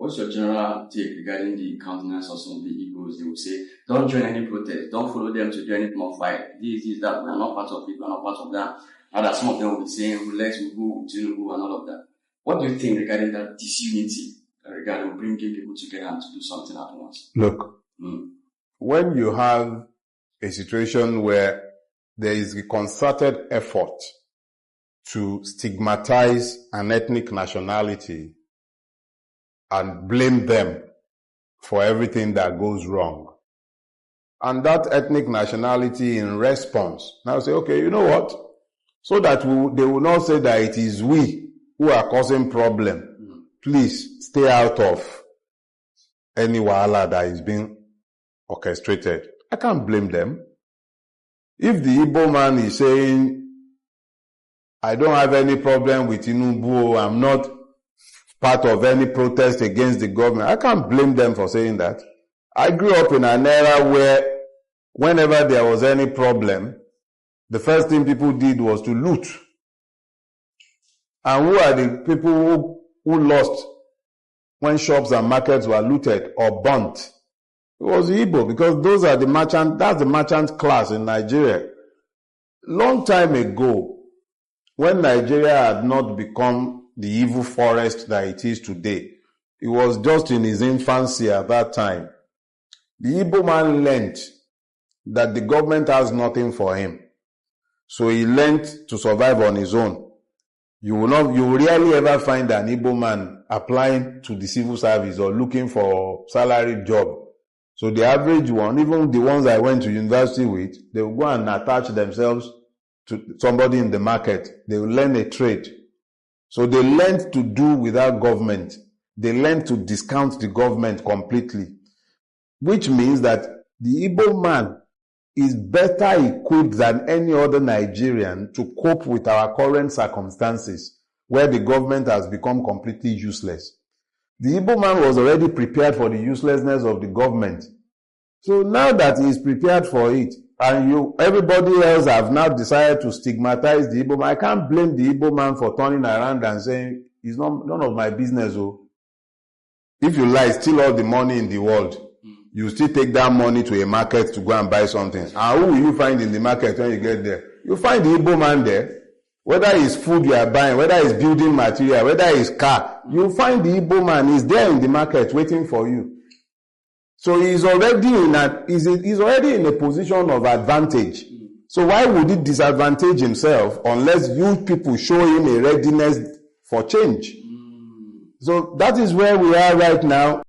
What's your general take regarding the countenance of some of the Igbos? They will say, don't join any protest, don't follow them to join any more fight. This, that, we are not part of it, we are not part of that. And that some of them will be saying, let's go to Tinubu and all of that. What do you think regarding that disunity, regarding bringing people together and to do something at once? Look, when you have a situation where there is a concerted effort to stigmatize an ethnic nationality and blame them for everything that goes wrong, and that ethnic nationality in response now say, okay, you know what? So that they will not say that it is we who are causing problem. Please stay out of any wahala that is being orchestrated. I can't blame them. If the Igbo man is saying, I don't have any problem with Tinubu, I'm not part of any protest against the government, I can't blame them for saying that. I grew up in an era where whenever there was any problem, the first thing people did was to loot. And who are the people who lost when shops and markets were looted or burnt? It was the Igbo, because those are that's the merchant class in Nigeria. Long time ago, when Nigeria had not become the evil forest that it is today, it was just in his infancy at that time. The Igbo man learned that the government has nothing for him. So he learned to survive on his own. You will rarely ever find an Igbo man applying to the civil service or looking for a salary job. So the average one, even the ones I went to university with, they will go and attach themselves to somebody in the market. They will learn a trade. So they learned to do without government. They learned to discount the government completely. Which means that the Igbo man is better equipped than any other Nigerian to cope with our current circumstances, where the government has become completely useless. The Igbo man was already prepared for the uselessness of the government. So now that he is prepared for it, and everybody else have now decided to stigmatize the Igbo man, I can't blame the Igbo man for turning around and saying, it's none of my business. Oh. If you lie, steal all the money in the world, you still take that money to a market to go and buy something. And who will you find in the market when you get there? You find the Igbo man there. Whether it's food you are buying, whether it's building material, whether it's car, you find the Igbo man is there in the market waiting for you. So he's already in a position of advantage. So why would he disadvantage himself unless you people show him a readiness for change? So that is where we are right now.